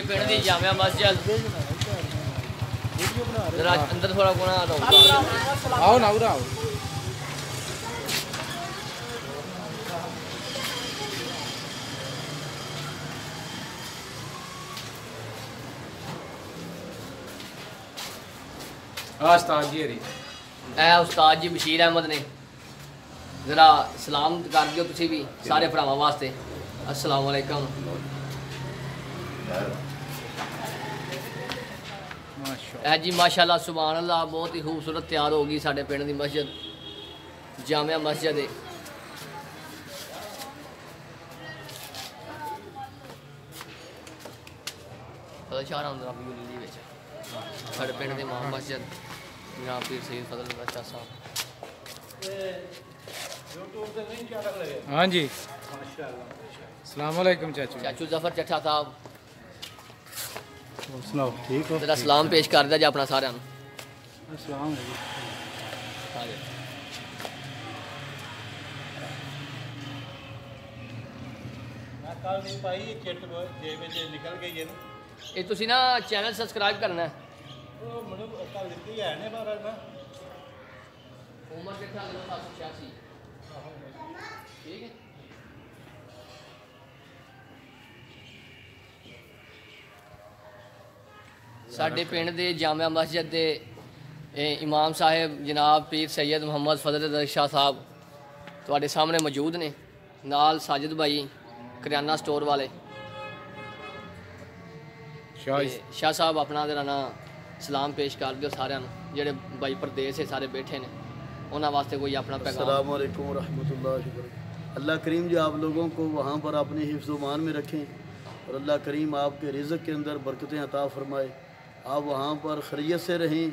पिंड दी जामिया मस्जिद जरा अंदर थोड़ा कोना आओ ना आओ। उस्ताद जी उस्ताद जी बशीर अहमद ने जरा सलाम कर दियो तुसी भी सारे भरावां वास्ते। अस्सलाम वालेकुम। जी माशाल्लाह सुभान अल्लाह बहुत ही खूबसूरत तैयार होगी साढ़े पिंड की मस्जिद जामिया मस्जिद है। साढ़े पिंड की इमाम मस्जिद जनाब पीर सैयद फजल बख्श साहब। हाँ जी अस्सलाम वालेकुम चाचू जफर चट्ठा साहब सुनाओ ठीक हो। जरा सलाम पेश कर दिया जी अपना सारे सलाम ये तुसी ना चैनल सब्सक्राइब करना है। उमर चट्ठा 786 ठीक है। साढ़े पिंड के जामिया मस्जिद के इमाम साहेब जनाब पीर सैयद मुहम्मद फजल शाह साहब तुहाडे सामने मौजूद ने, नाल साजिद भाई करियाना स्टोर वाले। शाह साहब अपना जरा ना सलाम पेश कर दो सारे जेडे भाई परदेस है सारे बैठे ने उन्होंने वास्ते कोई अपना पैगाम। अस्सलाम वालेकुम रहमतुल्लाहि व बरकातहू। अल्लाह करीम जो आप लोगों को वहाँ पर अपने हिफ्ज़-ओ-मान में रखें और अल्लाह करीम आपके रिज़्क़ के अंदर बरकतें अता फ़रमाए। आप वहाँ पर खैरियत से रहें,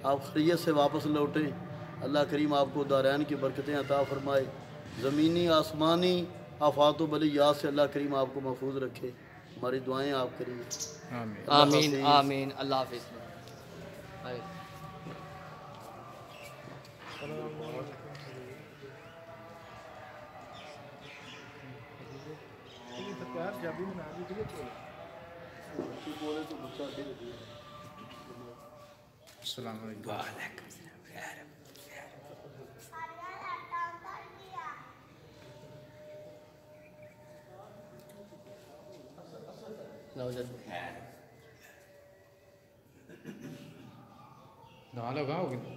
आप खैरियत से वापस लौटें। अल्लाह करीम आपको दारैन की बरकतें अता फ़रमाए। ज़मीनी आसमानी आफ़ात व बलियात से अल्लाह करीम आपको महफूज रखे। हमारी दुआएं आप करिए। आमीन आमीन। अल्लाह हाफ़िज़।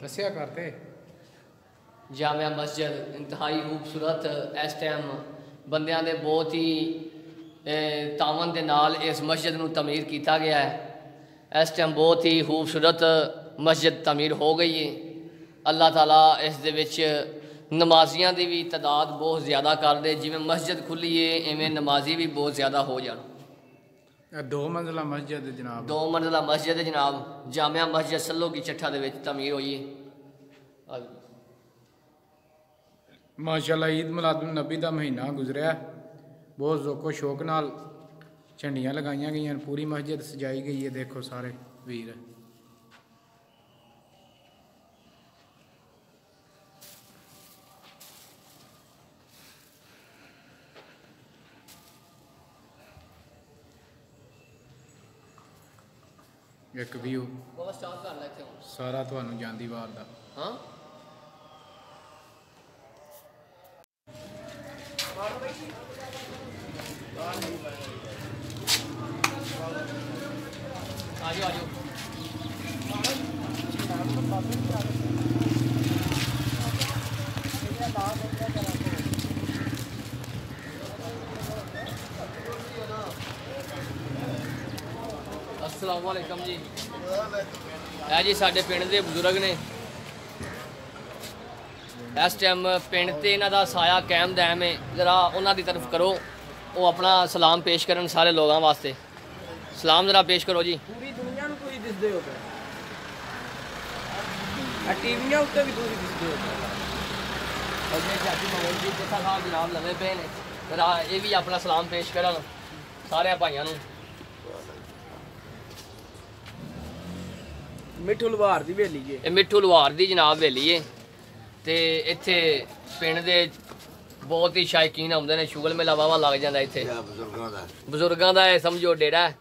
दस्या करते जामिया मस्जिद इंतहाई खूबसूरत इस टाइम बंदियां दे बहुत ही तावन दे नाल इस मस्जिद नूं तमीर किया गया है। इस टाइम बहुत ही खूबसूरत मस्जिद तमीर हो गई है। अल्लाह ताला इस दे विच नमाजियां की भी तादाद बहुत ज़्यादा कर दे। जिवें मस्जिद खुली है इवें नमाजी भी बहुत ज़्यादा हो जान। 2 मंजिला मस्जिद जनाब 2 मंजिला मस्जिद जनाब जामिया मस्जिद सल्लो की चट्ठा दे विच तमीर हुई है। माशाल्लाह ईद मिलादुन नबी का महीना गुजरिया, बहुत ज़ोको शौक नाल झंडियाँ लगाई गई, पूरी मस्जिद सजाई गई है। देखो सारे वीर एक व्यू सारा तुहानू जांदी वार दा। हाँ आजो आजो। अस्सलाम वालेकुम जी। है जी साढ़े पिंड के बजुर्ग ने इस टाइम पिंड ते इन्हां दा साया कायम दायम है। जरा उन्हां दी तरफ करो, वो अपना सलाम पेश करन सारे लोगों वास्ते। सलाम जरा पेश करो जी। पूरी दुनिया में कोई दिसदे हो टीवियां उत्ते भी पूरी दिसदे हो। चाची मगल जी चट्ठा साहब जनाब लगे पे ने, जरा ये भी अपना सलाम पेश करन सारे भाइयों नूं। मिठू लुहार दी हवेली है, मिठू लुहार दी जनाब हवेली है। ते इत्थे पिंड दे बहुत ही शायकीन आउंदे ने। शुगल मेला वावा लग जांदा इत्थे, बजुर्गां दा समझो डेरा है।